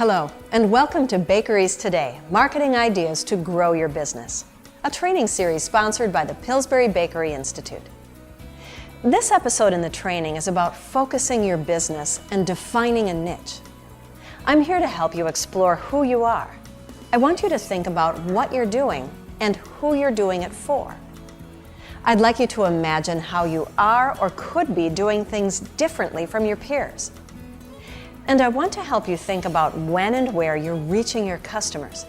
Hello, and welcome to Bakeries Today, Marketing Ideas to Grow Your Business, a training series sponsored by the Pillsbury Bakery Institute. This episode in the training is about focusing your business and defining a niche. I'm here to help you explore who you are. I want you to think about what you're doing and who you're doing it for. I'd like you to imagine how you are or could be doing things differently from your peers. And I want to help you think about when and where you're reaching your customers.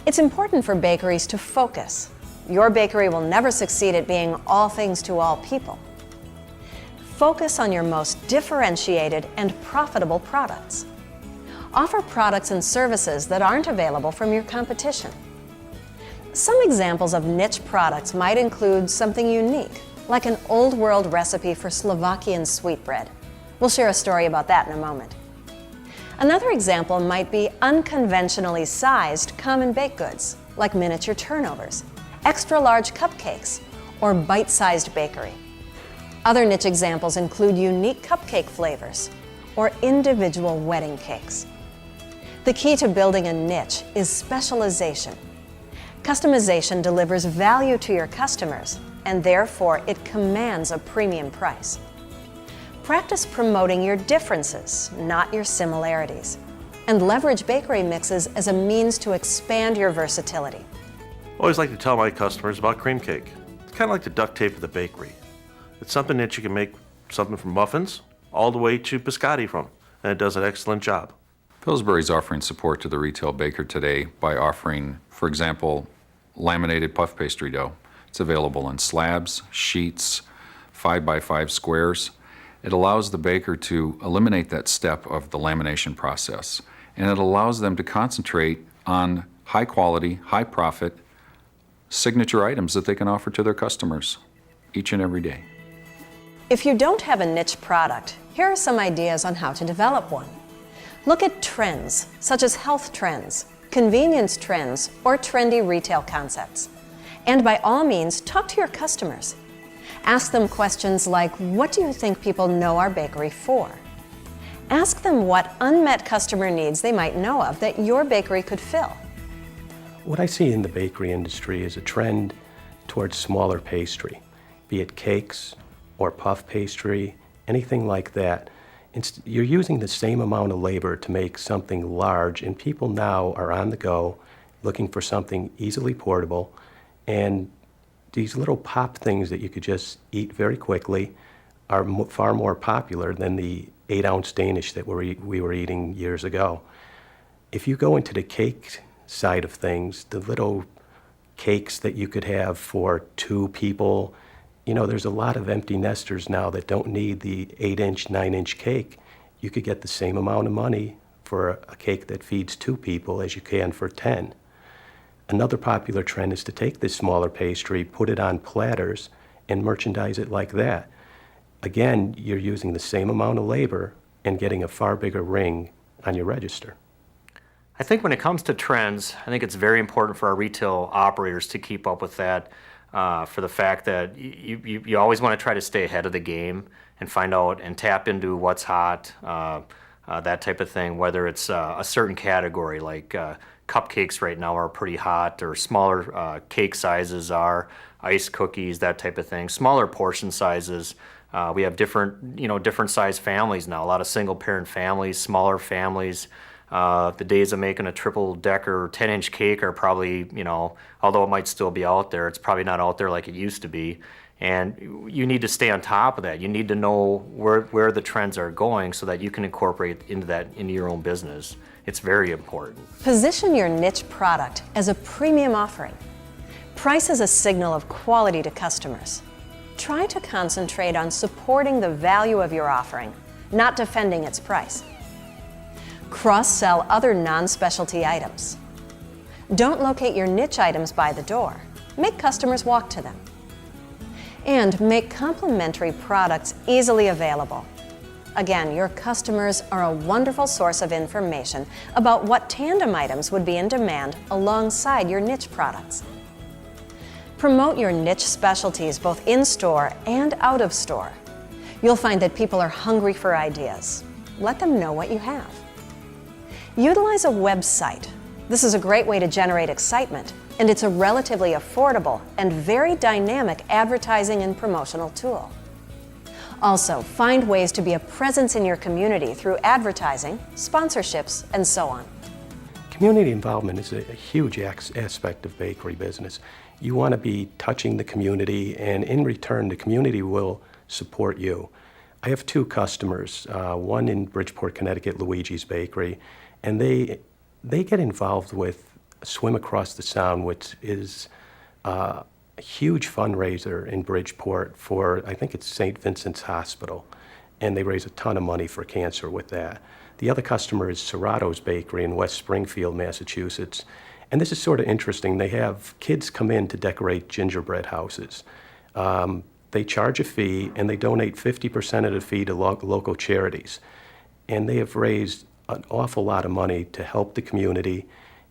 It's important for bakeries to focus. Your bakery will never succeed at being all things to all people. Focus on your most differentiated and profitable products. Offer products and services that aren't available from your competition. Some examples of niche products might include something unique, like an old world recipe for Slovakian sweetbread. We'll share a story about that in a moment. Another example might be unconventionally sized common baked goods, like miniature turnovers, extra large cupcakes, or bite-sized bakery. Other niche examples include unique cupcake flavors or individual wedding cakes. The key to building a niche is specialization. Customization delivers value to your customers, and therefore it commands a premium price. Practice promoting your differences, not your similarities, and leverage bakery mixes as a means to expand your versatility. I always like to tell my customers about cream cake. It's kind of like the duct tape of the bakery. It's something that you can make something from muffins all the way to biscotti from, and it does an excellent job. Pillsbury is offering support to the retail baker today by offering, for example, laminated puff pastry dough. It's available in slabs, sheets, 5x5 squares. It allows the baker to eliminate that step of the lamination process, and it allows them to concentrate on high quality, high profit signature items that they can offer to their customers each and every day. If you don't have a niche product, here are some ideas on how to develop one. Look at trends, such as health trends, convenience trends, or trendy retail concepts. And by all means, talk to your customers. Ask them questions like, what do you think people know our bakery for? Ask them what unmet customer needs they might know of that your bakery could fill. What I see in the bakery industry is a trend towards smaller pastry, be it cakes or puff pastry, anything like that. You're using the same amount of labor to make something large, and people now are on the go looking for something easily portable, and these little pop things that you could just eat very quickly are far more popular than the 8-ounce Danish that we were eating years ago. If you go into the cake side of things, the little cakes that you could have for 2 people, there's a lot of empty nesters now that don't need the 8-inch, 9-inch cake. You could get the same amount of money for a cake that feeds 2 people as you can for 10. Another popular trend is to take this smaller pastry, put it on platters, and merchandise it like that. Again, you're using the same amount of labor and getting a far bigger ring on your register. I think when it comes to trends, I think it's very important for our retail operators to keep up with that, for the fact that you always want to try to stay ahead of the game and find out and tap into what's hot, that type of thing, whether it's a certain category like cupcakes right now are pretty hot, or smaller cake sizes are, ice cookies, that type of thing, smaller portion sizes. We have different size families now, a lot of single parent families, smaller families. The days of making a triple decker 10-inch cake are probably, although it might still be out there, it's probably not out there like it used to be. And you need to stay on top of that. You need to know where the trends are going so that you can incorporate into your own business. It's very important. Position your niche product as a premium offering. Price is a signal of quality to customers. Try to concentrate on supporting the value of your offering, not defending its price. Cross-sell other non-specialty items. Don't locate your niche items by the door. Make customers walk to them. And make complementary products easily available. Again, your customers are a wonderful source of information about what tandem items would be in demand alongside your niche products. Promote your niche specialties both in-store and out of store. You'll find that people are hungry for ideas. Let them know what you have. Utilize a website. This is a great way to generate excitement, and it's a relatively affordable and very dynamic advertising and promotional tool. Also, find ways to be a presence in your community through advertising, sponsorships, and so on. Community involvement is a huge aspect of bakery business. You want to be touching the community, and in return, the community will support you. I have two customers, one in Bridgeport, Connecticut, Luigi's Bakery, and they get involved with Swim Across the Sound, which is a huge fundraiser in Bridgeport for, I think it's St. Vincent's Hospital, and they raise a ton of money for cancer with that. The other customer is Serrato's Bakery in West Springfield, Massachusetts. And this is sort of interesting. They have kids come in to decorate gingerbread houses. They charge a fee, and they donate 50% of the fee to local charities. And they have raised an awful lot of money to help the community.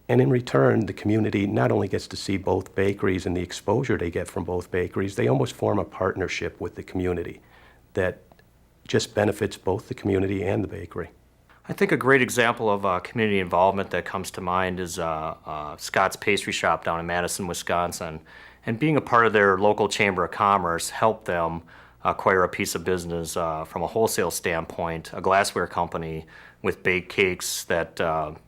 And in return, the community not only gets to see both bakeries and the exposure they get from both bakeries, they almost form a partnership with the community that just benefits both the community and the bakery. I think a great example of community involvement that comes to mind is Scott's Pastry Shop down in Madison, Wisconsin. And being a part of their local Chamber of Commerce helped them acquire a piece of business from a wholesale standpoint, a glassware company with baked cakes that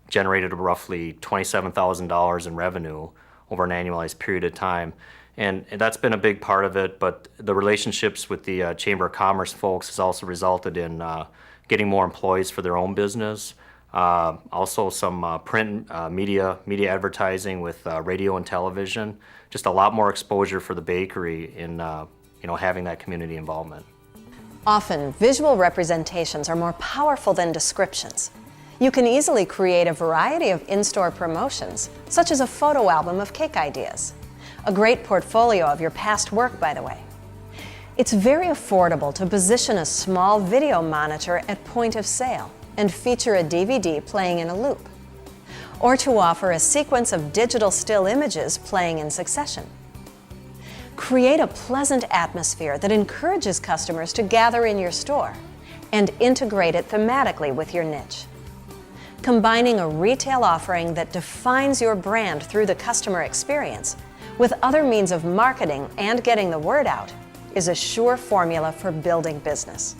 generated roughly $27,000 in revenue over an annualized period of time. And that's been a big part of it, but the relationships with the Chamber of Commerce folks has also resulted in getting more employees for their own business. Also some print media advertising with radio and television. Just a lot more exposure for the bakery in having that community involvement. Often, visual representations are more powerful than descriptions. You can easily create a variety of in-store promotions, such as a photo album of cake ideas. A great portfolio of your past work, by the way. It's very affordable to position a small video monitor at point of sale and feature a DVD playing in a loop, or to offer a sequence of digital still images playing in succession. Create a pleasant atmosphere that encourages customers to gather in your store and integrate it thematically with your niche. Combining a retail offering that defines your brand through the customer experience with other means of marketing and getting the word out is a sure formula for building business.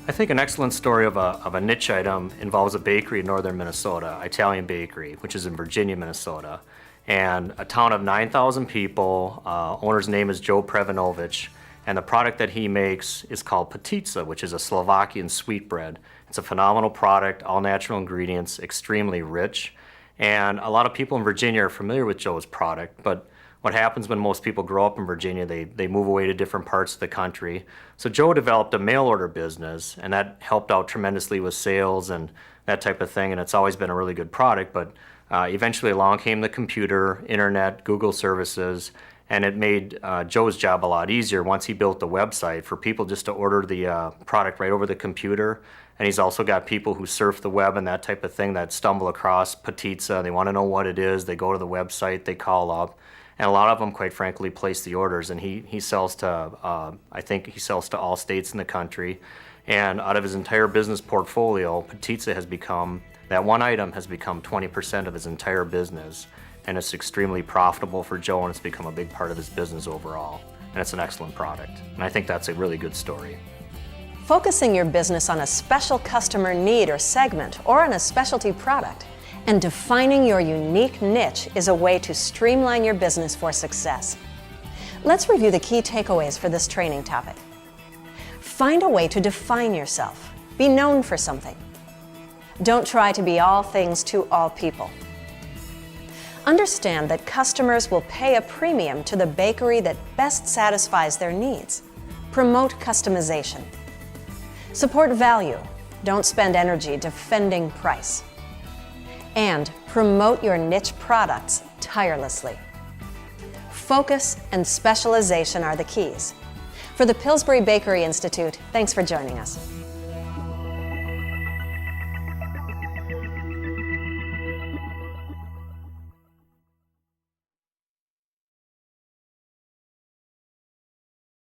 I think an excellent story of a niche item involves a bakery in northern Minnesota, Italian Bakery, which is in Virginia, Minnesota. And a town of 9,000 people, owner's name is Joe Previnovich, and the product that he makes is called Patitsa, which is a Slovakian sweetbread. It's a phenomenal product, all natural ingredients, extremely rich. And a lot of people in Virginia are familiar with Joe's product, but what happens when most people grow up in Virginia, they move away to different parts of the country. So Joe developed a mail order business, and that helped out tremendously with sales and that type of thing, and it's always been a really good product. But eventually along came the computer, internet, Google services, and it made Joe's job a lot easier once he built the website for people just to order the product right over the computer. And he's also got people who surf the web and that type of thing that stumble across Patitsa. They want to know what it is. They go to the website, they call up. And a lot of them, quite frankly, place the orders. And he sells to, I think he sells to all states in the country. And out of his entire business portfolio, Patitsa has become, that one item has become 20% of his entire business. And it's extremely profitable for Joe, and it's become a big part of his business overall. And it's an excellent product. And I think that's a really good story. Focusing your business on a special customer need or segment or on a specialty product and defining your unique niche is a way to streamline your business for success. Let's review the key takeaways for this training topic. Find a way to define yourself. Be known for something. Don't try to be all things to all people. Understand that customers will pay a premium to the bakery that best satisfies their needs. Promote customization. Support value. Don't spend energy defending price. And promote your niche products tirelessly. Focus and specialization are the keys. For the Pillsbury Bakery Institute, thanks for joining us.